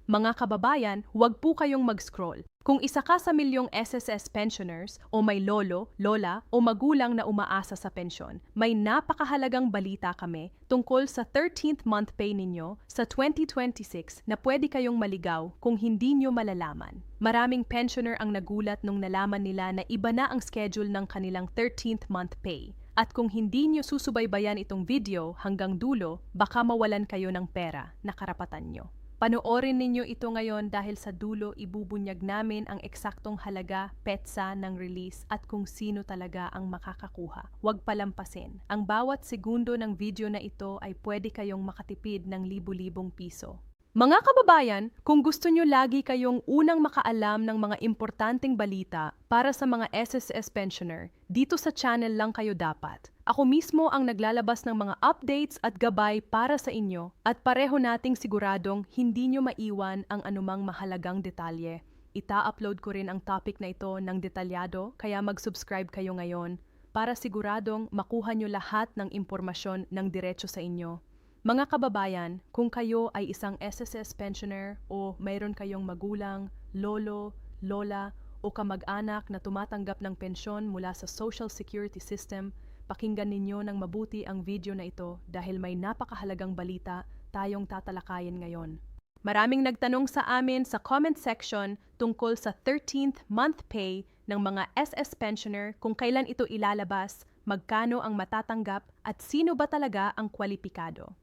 Mga kababayan, huwag po kayong mag-scroll. Kung isa ka sa milyong SSS pensioners o may lolo, lola o magulang na umaasa sa pensyon, may napakahalagang balita kami tungkol sa 13th month pay ninyo sa 2026 na pwede kayong maligaw kung hindi nyo malalaman. Maraming pensioner ang nagulat nung nalaman nila na iba na ang schedule ng kanilang 13th month pay. At kung hindi nyo susubaybayan itong video hanggang dulo, baka mawalan kayo ng pera na karapatan nyo. Panoorin ninyo ito ngayon dahil sa dulo ibubunyag namin ang eksaktong halaga, petsa ng release at kung sino talaga ang makakakuha. Huwag palampasin. Ang bawat segundo ng video na ito ay pwede kayong makatipid ng libu-libong piso. Mga kababayan, kung gusto nyo lagi kayong unang makaalam ng mga importanteng balita para sa mga SSS pensioner, dito sa channel lang kayo dapat. Ako mismo ang naglalabas ng mga updates at gabay para sa inyo at pareho nating siguradong hindi nyo maiwan ang anumang mahalagang detalye. Ita-upload ko rin ang topic na ito ng detalyado kaya mag-subscribe kayo ngayon para siguradong makuha nyo lahat ng impormasyon ng diretso sa inyo. Mga kababayan, kung kayo ay isang SSS pensioner o mayroon kayong magulang, lolo, lola o kamag-anak na tumatanggap ng pensyon mula sa Social Security System, pakinggan ninyo ng mabuti ang video na ito dahil may napakahalagang balita tayong tatalakayin ngayon. Maraming nagtanong sa amin sa comment section tungkol sa 13th month pay ng mga SS pensioner kung kailan ito ilalabas, magkano ang matatanggap at sino ba talaga ang kwalipikado.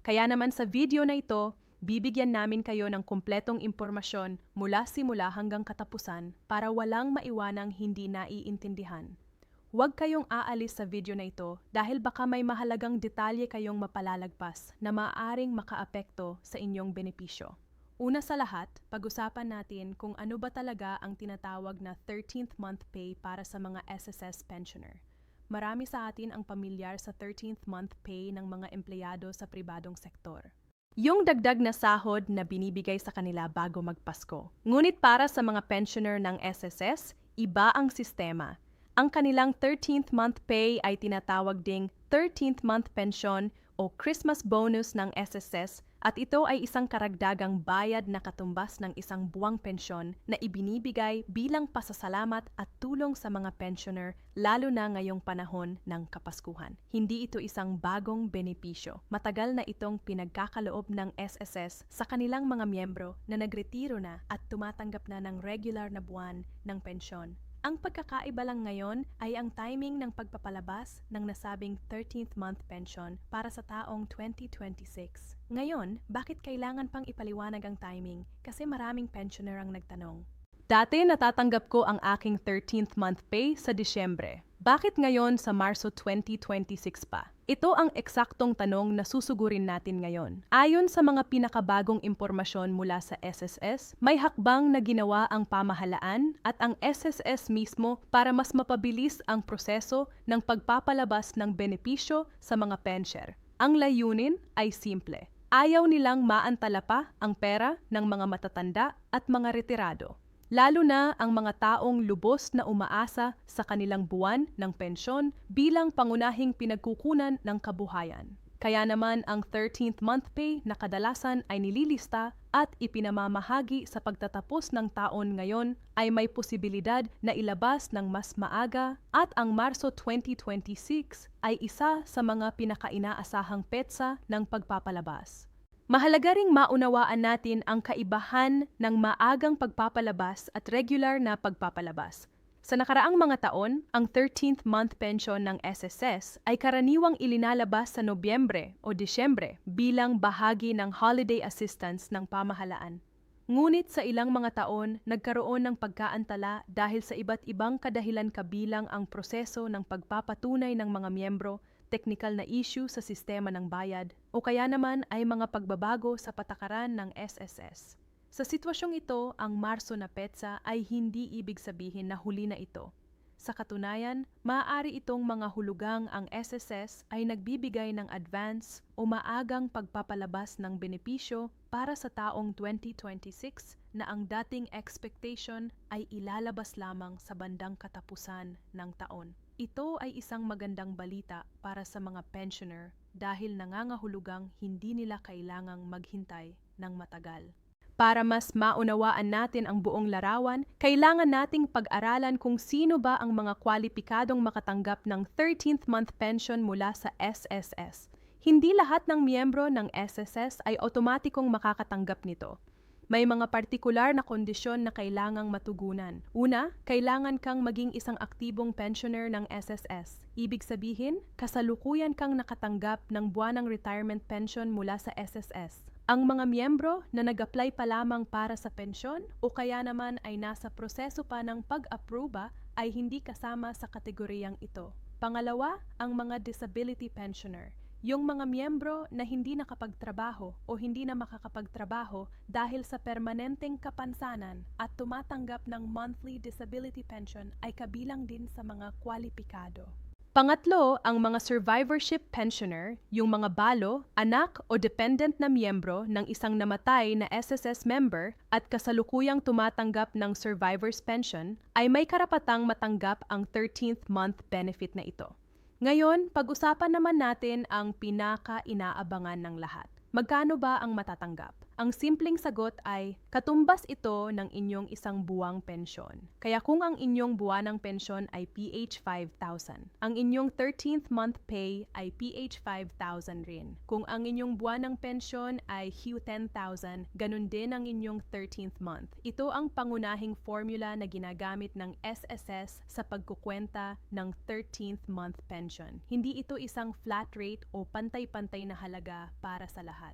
Kaya naman sa video na ito, bibigyan namin kayo ng kumpletong impormasyon mula simula hanggang katapusan para walang maiwanang hindi naiintindihan. Huwag kayong aalis sa video na ito dahil baka may mahalagang detalye kayong mapalalagpas na maaaring makaapekto sa inyong benepisyo. Una sa lahat, pag-usapan natin kung ano ba talaga ang tinatawag na 13th month pay para sa mga SSS pensioner. Marami sa atin ang pamilyar sa 13th month pay ng mga empleyado sa pribadong sektor. Yung dagdag na sahod na binibigay sa kanila bago magpasko. Ngunit para sa mga pensioner ng SSS, iba ang sistema. Ang kanilang 13th month pay ay tinatawag ding 13th month pension o Christmas bonus ng SSS at ito ay isang karagdagang bayad na katumbas ng isang buwang pensyon na ibinibigay bilang pasasalamat at tulong sa mga pensioner lalo na ngayong panahon ng Kapaskuhan. Hindi ito isang bagong benepisyo. Matagal na itong pinagkakaloob ng SSS sa kanilang mga miyembro na nagretiro na at tumatanggap na ng regular na buwan ng pensyon. Ang pagkakaiba lang ngayon ay ang timing ng pagpapalabas ng nasabing 13th month pension para sa taong 2026. Ngayon, bakit kailangan pang ipaliwanag ang timing? Kasi maraming pensioner ang nagtanong. Dati natatanggap ko ang aking 13th month pay sa Disyembre. Bakit ngayon sa Marso 2026 pa? Ito ang eksaktong tanong na susugurin natin ngayon. Ayon sa mga pinakabagong impormasyon mula sa SSS, may hakbang na ginawa ang pamahalaan at ang SSS mismo para mas mapabilis ang proseso ng pagpapalabas ng benepisyo sa mga pensyer. Ang layunin ay simple. Ayaw nilang maantala pa ang pera ng mga matatanda at mga retirado. Lalo na ang mga taong lubos na umaasa sa kanilang buwan ng pensyon bilang pangunahing pinagkukunan ng kabuhayan. Kaya naman ang 13th month pay na kadalasan ay nililista at ipinamamahagi sa pagtatapos ng taon ngayon ay may posibilidad na ilabas ng mas maaga at ang Marso 2026 ay isa sa mga pinakainaasahang petsa ng pagpapalabas. Mahalaga ring maunawaan natin ang kaibahan ng maagang pagpapalabas at regular na pagpapalabas. Sa nakaraang mga taon, ang 13th month pension ng SSS ay karaniwang ilinalabas sa Nobyembre o Disyembre bilang bahagi ng holiday assistance ng pamahalaan. Ngunit sa ilang mga taon, nagkaroon ng pagkaantala dahil sa iba't ibang kadahilan kabilang ang proseso ng pagpapatunay ng mga miyembro, teknikal na issue sa sistema ng bayad, o kaya naman ay mga pagbabago sa patakaran ng SSS. Sa sitwasyong ito, ang Marso na petsa ay hindi ibig sabihin na huli na ito. Sa katunayan, maaari itong mga hulugang ang SSS ay nagbibigay ng advance o maagang pagpapalabas ng benepisyo para sa taong 2026 na ang dating expectation ay ilalabas lamang sa bandang katapusan ng taon. Ito ay isang magandang balita para sa mga pensioner dahil nangangahulugang hindi nila kailangang maghintay ng matagal. Para mas maunawaan natin ang buong larawan, kailangan nating pag-aralan kung sino ba ang mga kwalipikadong makatanggap ng 13th month pension mula sa SSS. Hindi lahat ng miyembro ng SSS ay otomatikong makakatanggap nito. May mga partikular na kondisyon na kailangang matugunan. Una, kailangan kang maging isang aktibong pensioner ng SSS. Ibig sabihin, kasalukuyan kang nakatanggap ng buwanang retirement pension mula sa SSS. Ang mga miyembro na nag-apply pa lamang para sa pensyon o kaya naman ay nasa proseso pa ng pag-aproba ay hindi kasama sa kategoriyang ito. Pangalawa, ang mga disability pensioner. Yung mga miyembro na hindi nakapagtrabaho o hindi na makakapagtrabaho dahil sa permanenteng kapansanan at tumatanggap ng monthly disability pension ay kabilang din sa mga kwalipikado. Pangatlo, ang mga survivorship pensioner, yung mga balo, anak o dependent na miyembro ng isang namatay na SSS member at kasalukuyang tumatanggap ng survivor's pension ay may karapatang matanggap ang 13th month benefit na ito. Ngayon, pag-usapan naman natin ang pinaka-inaabangan ng lahat. Magkano ba ang matatanggap? Ang simpleng sagot ay katumbas ito ng inyong isang buwang pensyon. Kaya kung ang inyong buwanang pensyon ay PH 5,000, ang inyong 13th month pay ay PH 5,000 rin. Kung ang inyong buwanang pensyon ay Hugh 10,000, ganun din ang inyong 13th month. Ito ang pangunahing formula na ginagamit ng SSS sa pagkukwenta ng 13th month pension. Hindi ito isang flat rate o pantay-pantay na halaga para sa lahat.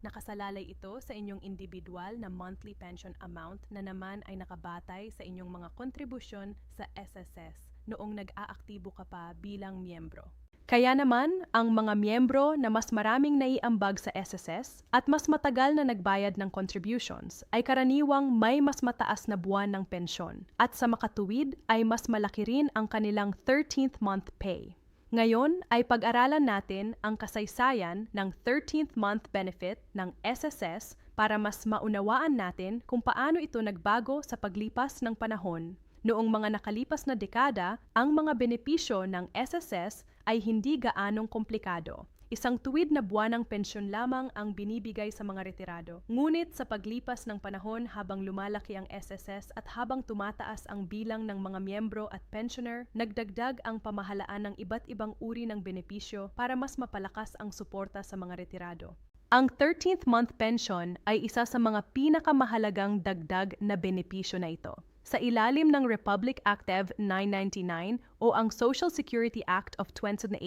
Nakasalalay ito sa inyong individual na monthly pension amount na naman ay nakabatay sa inyong mga kontribusyon sa SSS noong nag-aaktibo ka pa bilang miyembro. Kaya naman, ang mga miyembro na mas maraming naiambag sa SSS at mas matagal na nagbayad ng contributions ay karaniwang may mas mataas na buwan ng pensyon at sa makatuwid ay mas malaki rin ang kanilang 13th month pay. Ngayon ay pag-aralan natin ang kasaysayan ng 13th month benefit ng SSS para mas maunawaan natin kung paano ito nagbago sa paglipas ng panahon. Noong mga nakalipas na dekada, ang mga benepisyo ng SSS ay hindi gaanong komplikado. Isang tuwid na buwanang pensyon lamang ang binibigay sa mga retirado. Ngunit sa paglipas ng panahon habang lumalaki ang SSS at habang tumataas ang bilang ng mga miyembro at pensioner, nagdagdag ang pamahalaan ng iba't ibang uri ng benepisyo para mas mapalakas ang suporta sa mga retirado. Ang 13th month pension ay isa sa mga pinakamahalagang dagdag na benepisyo na ito. Sa ilalim ng Republic Act of 999 o ang Social Security Act of 2018,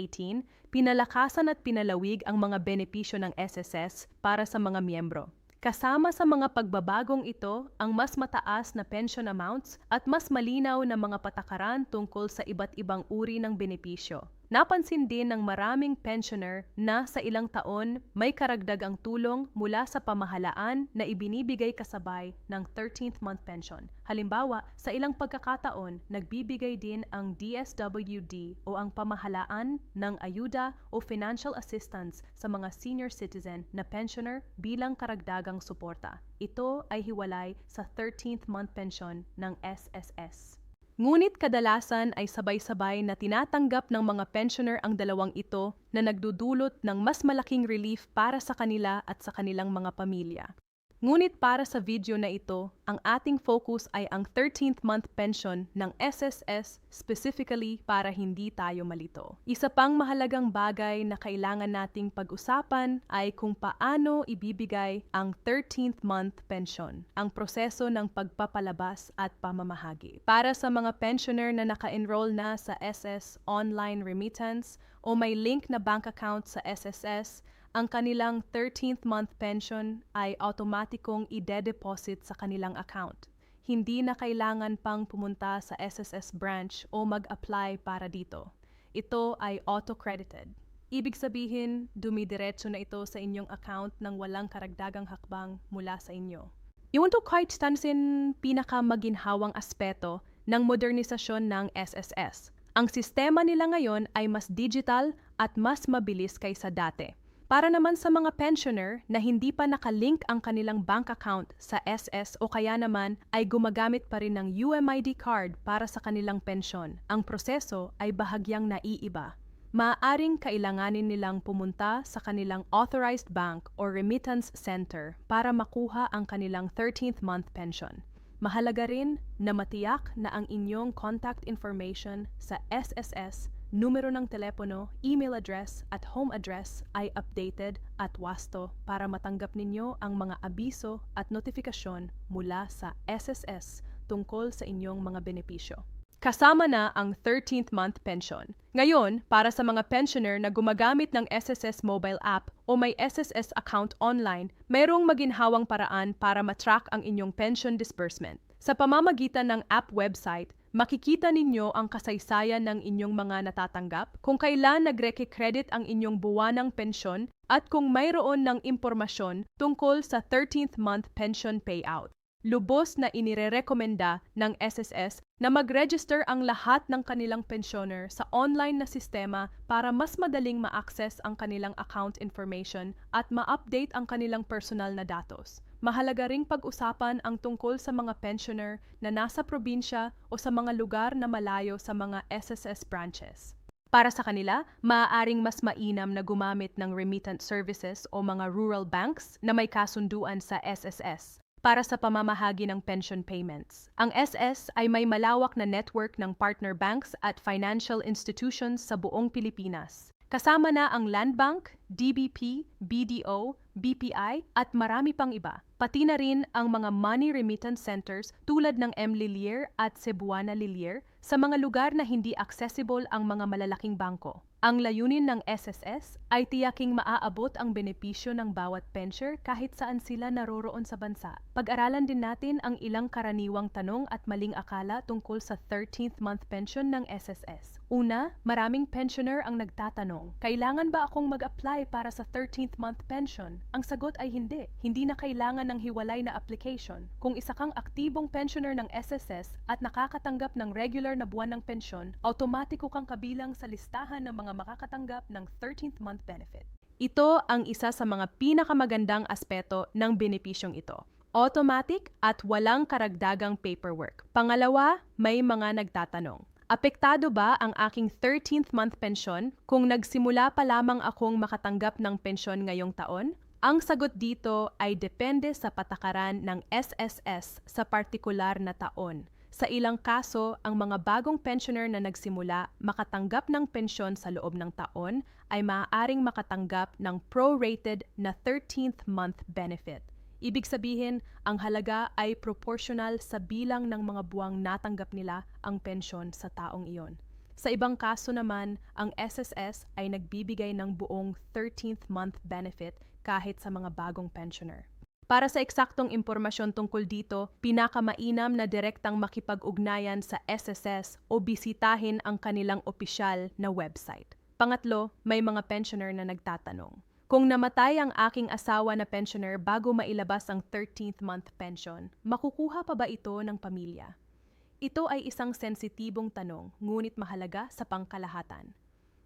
pinalakasan at pinalawig ang mga benepisyo ng SSS para sa mga miyembro. Kasama sa mga pagbabagong ito ang mas mataas na pension amounts at mas malinaw na mga patakaran tungkol sa iba't ibang uri ng benepisyo. Napansin din ng maraming pensioner na sa ilang taon may karagdagang tulong mula sa pamahalaan na ibinibigay kasabay ng 13th month pension. Halimbawa, sa ilang pagkakataon, nagbibigay din ang DSWD o ang pamahalaan ng ayuda o financial assistance sa mga senior citizen na pensioner bilang karagdagang suporta. Ito ay hiwalay sa 13th month pension ng SSS. Ngunit kadalasan ay sabay-sabay na tinatanggap ng mga pensioner ang dalawang ito na nagdudulot ng mas malaking relief para sa kanila at sa kanilang mga pamilya. Ngunit para sa video na ito, ang ating focus ay ang 13th month pension ng SSS specifically para hindi tayo malito. Isa pang mahalagang bagay na kailangan nating pag-usapan ay kung paano ibibigay ang 13th month pension, ang proseso ng pagpapalabas at pamamahagi. Para sa mga pensioner na naka-enroll na sa SS Online Remittance o may link na bank account sa SSS, ang kanilang 13th month pension ay automatikong ide-deposit sa kanilang account. Hindi na kailangan pang pumunta sa SSS branch o mag-apply para dito. Ito ay auto-credited. Ibig sabihin, dumidiretso na ito sa inyong account nang walang karagdagang hakbang mula sa inyo. Iyon to kahit stansin pinaka-maginhawang aspeto ng modernisasyon ng SSS. Ang sistema nila ngayon ay mas digital at mas mabilis kaysa dati. Para naman sa mga pensioner na hindi pa nakalink ang kanilang bank account sa SS o kaya naman ay gumagamit pa rin ng UMID card para sa kanilang pensyon, ang proseso ay bahagyang naiiba. maaaring kailanganin nilang pumunta sa kanilang authorized bank or remittance center para makuha ang kanilang 13th month pension. Mahalaga rin na matiyak na ang inyong contact information sa SSS, numero ng telepono, email address at home address ay updated at wasto para matanggap ninyo ang mga abiso at notifikasyon mula sa SSS tungkol sa inyong mga benepisyo. Kasama na ang 13th month pension. Ngayon, para sa mga pensioner na gumagamit ng SSS mobile app o may SSS account online, mayroong maginhawang paraan para matrack ang inyong pension disbursement. Sa pamamagitan ng app website, makikita ninyo ang kasaysayan ng inyong mga natatanggap, kung kailan nagre-credit ang inyong buwanang pensyon, at kung mayroon ng impormasyon tungkol sa 13th month pension payout. Lubos na inirerekomenda ng SSS na mag-register ang lahat ng kanilang pensioner sa online na sistema para mas madaling ma-access ang kanilang account information at ma-update ang kanilang personal na datos. Mahalaga ring pag-usapan ang tungkol sa mga pensioner na nasa probinsya o sa mga lugar na malayo sa mga SSS branches. Para sa kanila, maaaring mas mainam na gumamit ng remittance services o mga rural banks na may kasunduan sa SSS para sa pamamahagi ng pension payments. Ang SS ay may malawak na network ng partner banks at financial institutions sa buong Pilipinas. Kasama na ang Land Bank, DBP, BDO, BPI at marami pang iba. Pati na rin ang mga money remittance centers tulad ng Mlilier at Cebuana Lilier sa mga lugar na hindi accessible ang mga malalaking bangko. Ang layunin ng SSS ay tiyaking maaabot ang benepisyo ng bawat pensioner kahit saan sila naroroon sa bansa. Pag-aralan din natin ang ilang karaniwang tanong at maling akala tungkol sa 13th month pension ng SSS. Una, maraming pensioner ang nagtatanong, kailangan ba akong mag-apply para sa 13th month pension? Ang sagot ay hindi. Hindi na kailangan ng hiwalay na application. Kung isa kang aktibong pensioner ng SSS at nakakatanggap ng regular na buwan ng pensyon, automatiko kang kabilang sa listahan ng mga makakatanggap ng 13th month benefit. Ito ang isa sa mga pinakamagandang aspeto ng benepisyong ito. Automatic at walang karagdagang paperwork. Pangalawa, may mga nagtatanong. Apektado ba ang aking 13th month pensyon kung nagsimula pa lamang akong makatanggap ng pensyon ngayong taon? Ang sagot dito ay depende sa patakaran ng SSS sa partikular na taon. Sa ilang kaso, ang mga bagong pensioner na nagsimula makatanggap ng pensyon sa loob ng taon ay maaaring makatanggap ng prorated na 13th month benefit. Ibig sabihin, ang halaga ay proportional sa bilang ng mga buwang natanggap nila ang pensyon sa taong iyon. Sa ibang kaso naman, ang SSS ay nagbibigay ng buong 13th month benefit kahit sa mga bagong pensioner. Para sa eksaktong impormasyon tungkol dito, pinakamainam na direktang makipag-ugnayan sa SSS o bisitahin ang kanilang opisyal na website. Pangatlo, may mga pensioner na nagtatanong. Kung namatay ang aking asawa na pensioner bago mailabas ang 13th month pension, makukuha pa ba ito ng pamilya? Ito ay isang sensitibong tanong, ngunit mahalaga sa pangkalahatan.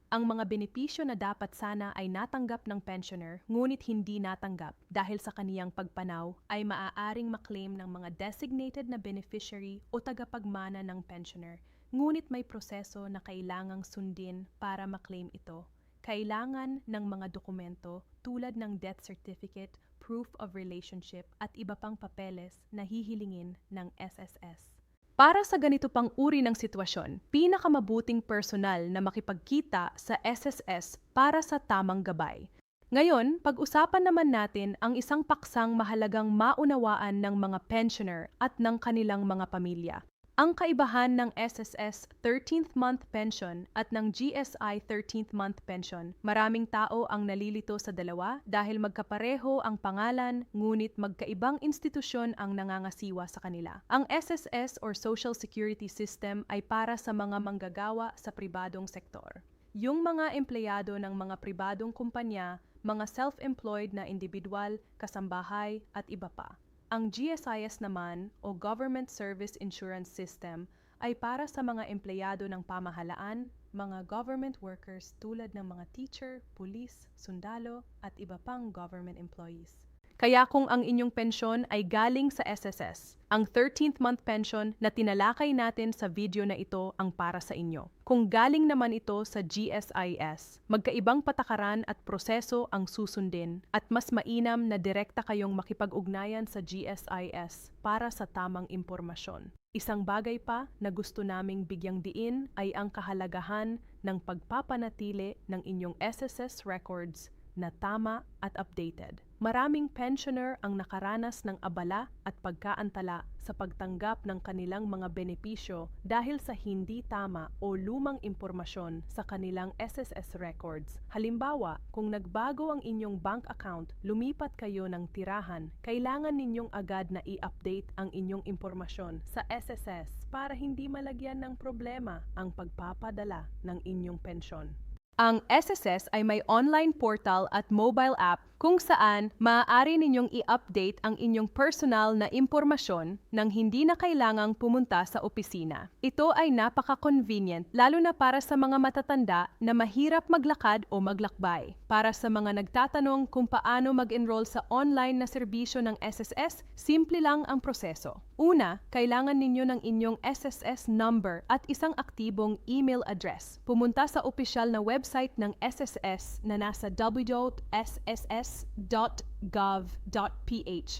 Ang mga benepisyo na dapat sana ay natanggap ng pensioner ngunit hindi natanggap dahil sa kaniyang pagpanaw ay maaaring maklaim ng mga designated na beneficiary o tagapagmana ng pensioner, ngunit may proseso na kailangang sundin para maklaim ito. Kailangan ng mga dokumento tulad ng death certificate, proof of relationship at iba pang papeles na hihilingin ng SSS. Para sa ganito pang uri ng sitwasyon, pinakamabuting personal na makipagkita sa SSS para sa tamang gabay. Ngayon, pag-usapan naman natin ang isang paksang mahalagang maunawaan ng mga pensioner at ng kanilang mga pamilya. Ang kaibahan ng SSS 13th month pension at ng GSI 13th month pension. Maraming tao ang nalilito sa dalawa dahil magkapareho ang pangalan ngunit magkaibang institusyon ang nangangasiwa sa kanila. Ang SSS or Social Security System ay para sa mga manggagawa sa pribadong sektor. Yung mga empleyado ng mga pribadong kumpanya, mga self-employed na individual, kasambahay at iba pa. Ang GSIS naman o Government Service Insurance System ay para sa mga empleyado ng pamahalaan, mga government workers tulad ng mga teacher, pulis, sundalo at iba pang government employees. Kaya kung ang inyong pensyon ay galing sa SSS, ang 13th month pension na tinalakay natin sa video na ito ang para sa inyo. Kung galing naman ito sa GSIS, magkaibang patakaran at proseso ang susundin at mas mainam na direkta kayong makipag-ugnayan sa GSIS para sa tamang impormasyon. Isang bagay pa na gusto naming bigyang diin ay ang kahalagahan ng pagpapanatili ng inyong SSS records na tama at updated. Maraming pensioner ang nakaranas ng abala at pagkaantala sa pagtanggap ng kanilang mga benepisyo dahil sa hindi tama o lumang impormasyon sa kanilang SSS records. Halimbawa, kung nagbago ang inyong bank account, lumipat kayo ng tirahan, kailangan ninyong agad na i-update ang inyong impormasyon sa SSS para hindi malagyan ng problema ang pagpapadala ng inyong pensyon. Ang SSS ay may online portal at mobile app kung saan maaari ninyong i-update ang inyong personal na impormasyon nang hindi na kailangang pumunta sa opisina. Ito ay napaka-convenient lalo na para sa mga matatanda na mahirap maglakad o maglakbay. Para sa mga nagtatanong kung paano mag-enroll sa online na serbisyo ng SSS, simple lang ang proseso. Una, kailangan ninyo ng inyong SSS number at isang aktibong email address. Pumunta sa opisyal na website ng SSS na nasa www.sss.gov.ph.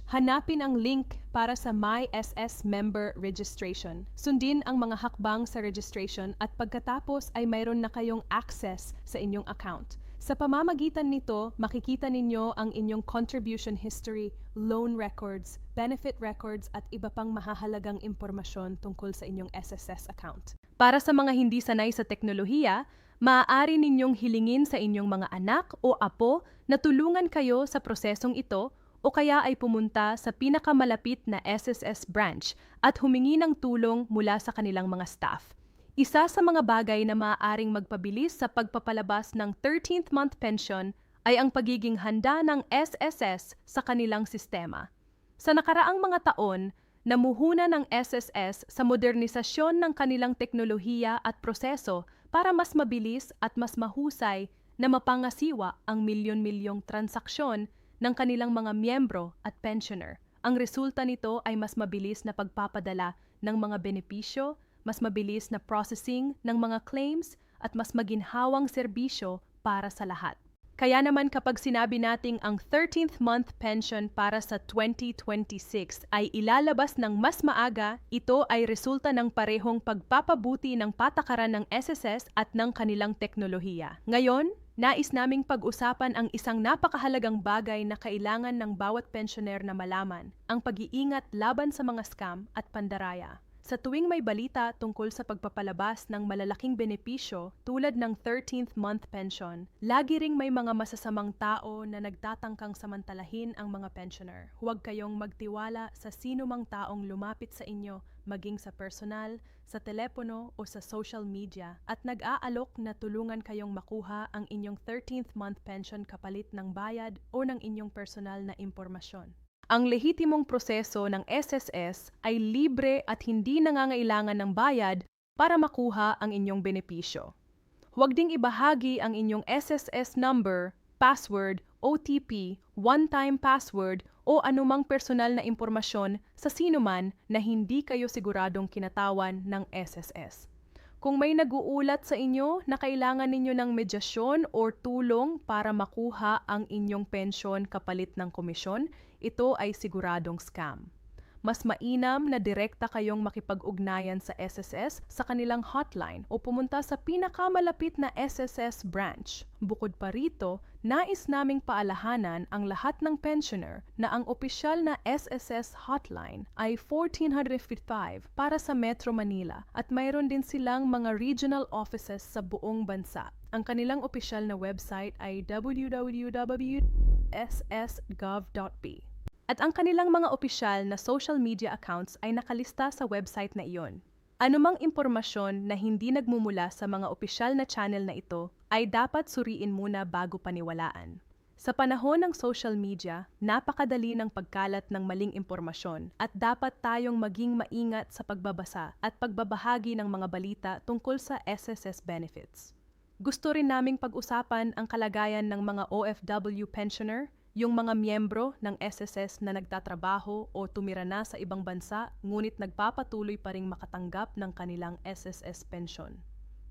Hanapin ang link para sa My SS Member Registration. Sundin ang mga hakbang sa registration at pagkatapos ay mayroon na kayong access sa inyong account. Sa pamamagitan nito, makikita ninyo ang inyong contribution history, loan records, benefit records at iba pang mahahalagang impormasyon tungkol sa inyong SSS account. Para sa mga hindi sanay sa teknolohiya, maaari ninyong hilingin sa inyong mga anak o apo na tulungan kayo sa prosesong ito o kaya ay pumunta sa pinakamalapit na SSS branch at humingi ng tulong mula sa kanilang mga staff. Isa sa mga bagay na maaaring magpabilis sa pagpapalabas ng 13th month pension ay ang pagiging handa ng SSS sa kanilang sistema. Sa nakaraang mga taon, namuhuna ng SSS sa modernisasyon ng kanilang teknolohiya at proseso para mas mabilis at mas mahusay na mapangasiwa ang milyon-milyong transaksyon ng kanilang mga miyembro at pensioner. Ang resulta nito ay mas mabilis na pagpapadala ng mga benepisyo, mas mabilis na processing ng mga claims at mas maginhawang serbisyo para sa lahat. Kaya naman kapag sinabi nating ang 13th month pension para sa 2026 ay ilalabas ng mas maaga, ito ay resulta ng parehong pagpapabuti ng patakaran ng SSS at ng kanilang teknolohiya. Ngayon, nais naming pag-usapan ang isang napakahalagang bagay na kailangan ng bawat pensioner na malaman, ang pag-iingat laban sa mga scam at pandaraya. Sa tuwing may balita tungkol sa pagpapalabas ng malalaking benepisyo tulad ng 13th month pension, lagi ring may mga masasamang tao na nagtatangkang samantalahin ang mga pensioner. Huwag kayong magtiwala sa sino mang taong lumapit sa inyo, maging sa personal, sa telepono o sa social media, at nag-aalok na tulungan kayong makuha ang inyong 13th month pension kapalit ng bayad o ng inyong personal na impormasyon. Ang lehitimong proseso ng SSS ay libre at hindi nangangailangan ng bayad para makuha ang inyong benepisyo. Huwag ding ibahagi ang inyong SSS number, password, OTP, one-time password o anumang personal na impormasyon sa sinuman na hindi kayo siguradong kinatawan ng SSS. Kung may nag-uulat sa inyo na kailangan ninyo ng medyasyon o tulong para makuha ang inyong pensyon kapalit ng komisyon, ito ay siguradong scam. Mas mainam na direkta kayong makipag-ugnayan sa SSS sa kanilang hotline o pumunta sa pinakamalapit na SSS branch. Bukod pa rito, nais naming paalahanan ang lahat ng pensioner na ang opisyal na SSS hotline ay 1455 para sa Metro Manila at mayroon din silang mga regional offices sa buong bansa. Ang kanilang opisyal na website ay www.ss.gov.p. At ang kanilang mga opisyal na social media accounts ay nakalista sa website na iyon. Anumang impormasyon na hindi nagmumula sa mga opisyal na channel na ito ay dapat suriin muna bago paniwalaan. Sa panahon ng social media, napakadali ng pagkalat ng maling impormasyon at dapat tayong maging maingat sa pagbabasa at pagbabahagi ng mga balita tungkol sa SSS benefits. Gusto rin naming pag-usapan ang kalagayan ng mga OFW pensioner, Yung mga miyembro ng SSS na nagtatrabaho o tumira na sa ibang bansa ngunit nagpapatuloy pa ring makatanggap ng kanilang SSS pension.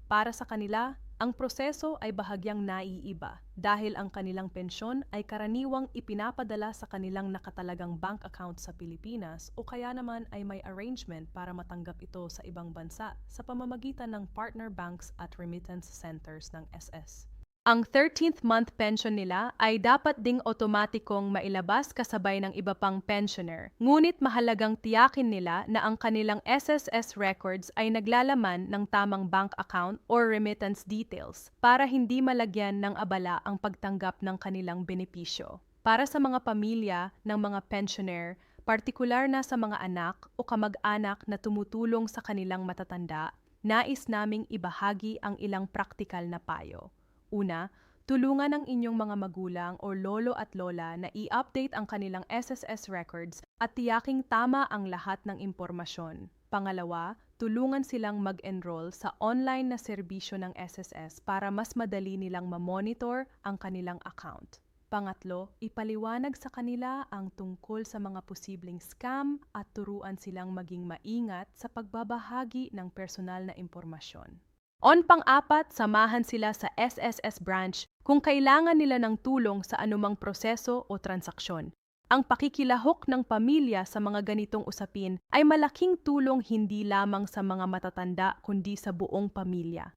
Para sa kanila, ang proseso ay bahagyang naiiba dahil ang kanilang pensyon ay karaniwang ipinapadala sa kanilang nakatalagang bank account sa Pilipinas o kaya naman ay may arrangement para matanggap ito sa ibang bansa sa pamamagitan ng partner banks at remittance centers ng SS. Ang 13th month pension nila ay dapat ding otomatikong mailabas kasabay ng iba pang pensioner. Ngunit mahalagang tiyakin nila na ang kanilang SSS records ay naglalaman ng tamang bank account or remittance details para hindi malagyan ng abala ang pagtanggap ng kanilang benepisyo. Para sa mga pamilya ng mga pensioner, partikular na sa mga anak o kamag-anak na tumutulong sa kanilang matatanda, nais naming ibahagi ang ilang praktikal na payo. Una, tulungan ang inyong mga magulang o lolo at lola na i-update ang kanilang SSS records at tiyaking tama ang lahat ng impormasyon. Pangalawa, tulungan silang mag-enroll sa online na serbisyo ng SSS para mas madali nilang ma-monitor ang kanilang account. Pangatlo, ipaliwanag sa kanila ang tungkol sa mga posibleng scam at turuan silang maging maingat sa pagbabahagi ng personal na impormasyon. On pang-apat, samahan sila sa SSS branch kung kailangan nila ng tulong sa anumang proseso o transaksyon. Ang pakikilahok ng pamilya sa mga ganitong usapin ay malaking tulong hindi lamang sa mga matatanda kundi sa buong pamilya.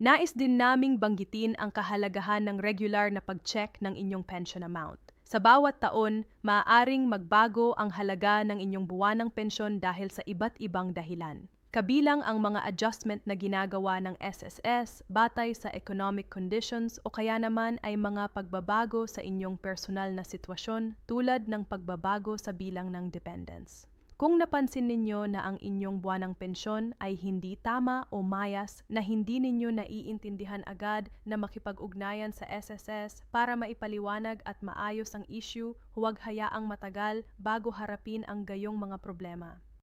Nais din naming banggitin ang kahalagahan ng regular na pag-check ng inyong pension amount. Sa bawat taon, maaaring magbago ang halaga ng inyong buwanang pensyon dahil sa iba't ibang dahilan. Kabilang ang mga adjustment na ginagawa ng SSS batay sa economic conditions o kaya naman ay mga pagbabago sa inyong personal na sitwasyon tulad ng pagbabago sa bilang ng dependents. Kung napansin ninyo na ang inyong buwanang pensyon ay hindi tama o mayas na hindi ninyo naiintindihan agad na makipag-ugnayan sa SSS para maipaliwanag at maayos ang issue, huwag hayaang matagal bago harapin ang gayong mga problema.